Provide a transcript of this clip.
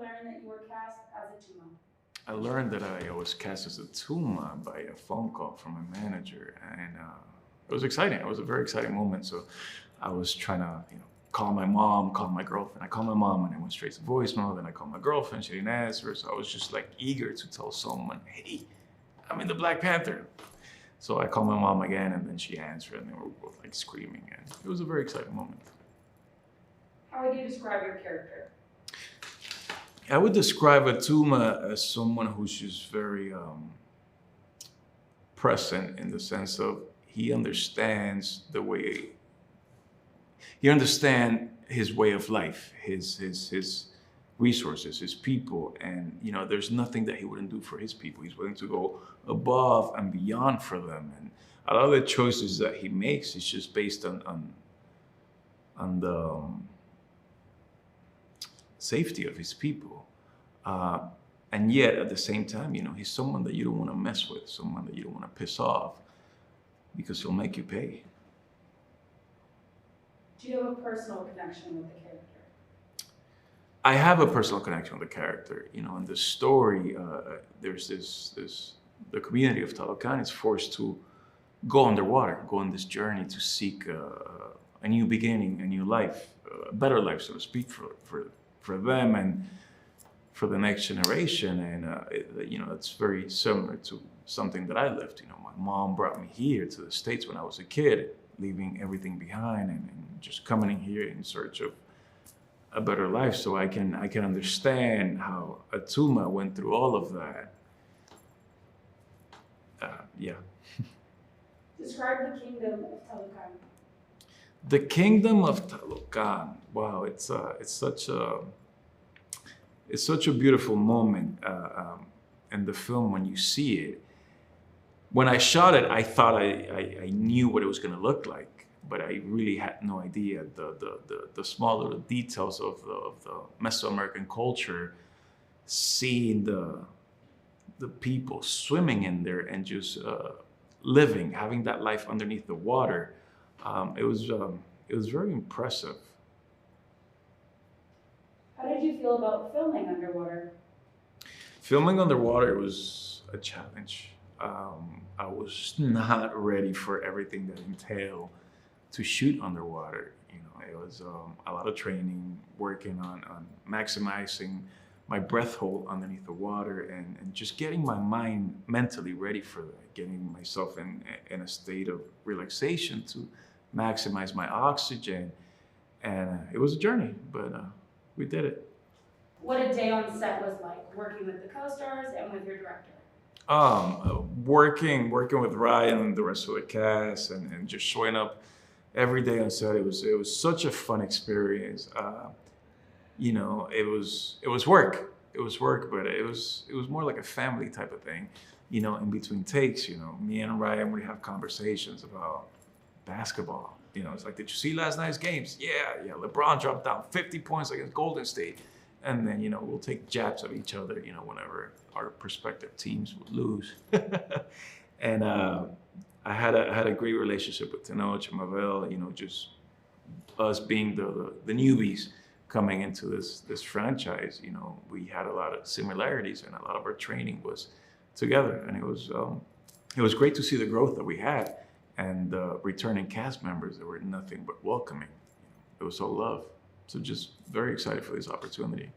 learn that you were cast as a Tuma? I learned that I was cast as a Tuma by a phone call from my manager, and it was exciting. It was a very exciting moment. So I was trying to, call my mom, call my girlfriend. I called my mom and it went straight to voicemail. Then I called my girlfriend, she didn't answer. So I was just like eager to tell someone, hey, I'm in the Black Panther. So I called my mom again and then she answered and they were both like screaming. And it was a very exciting moment. How would you describe your character? I would describe Atuma as someone who's just very present in the sense of he understands the way, he understands his way of life, his resources, his people, and there's nothing that he wouldn't do for his people. He's willing to go above and beyond for them, and a lot of the choices that he makes is just based on the safety of his people. And yet, at the same time, he's someone that you don't want to mess with, someone that you don't want to piss off, because he'll make you pay. Do you have a personal connection with the character? I have a personal connection with the character. In the story, there's the community of Talocan is forced to go underwater, go on this journey to seek a new beginning, a new life, a better life, so to speak, for them and for the next generation. And it's very similar to something that I lived. My mom brought me here to the States when I was a kid, leaving everything behind and just coming in here in search of a better life. So I can understand how Atuma went through all of that. Yeah. Describe the kingdom of Talocan. The kingdom of Talocan. Wow, it's such a beautiful moment in the film when you see it. When I shot it, I thought I knew what it was going to look like, but I really had no idea the small little details of the Mesoamerican culture, seeing the people swimming in there and just living, having that life underneath the water. It was very impressive. How did you feel about filming underwater? Filming underwater was a challenge. I was not ready for everything that entailed to shoot underwater. It was a lot of training, working on maximizing my breath hold underneath the water and just getting my mind mentally ready for that, getting myself in a state of relaxation to maximize my oxygen. And it was a journey, but we did it. What a day on set was like, working with the co-stars and with your director? Working with Ryan and the rest of the cast and just showing up every day on set. It was such a fun experience. It was work. It was work, but it was more like a family type of thing. In between takes, me and Ryan would have conversations about basketball. It's like, did you see last night's games? Yeah. LeBron dropped down 50 points against Golden State. And then, we'll take jabs at each other, whenever our prospective teams would lose. And I had a great relationship with Tenoch and Mavel, just us being the newbies coming into this franchise. We had a lot of similarities and a lot of our training was together. And it was great to see the growth that we had and the returning cast members that were nothing but welcoming. It was all love. So just very excited for this opportunity.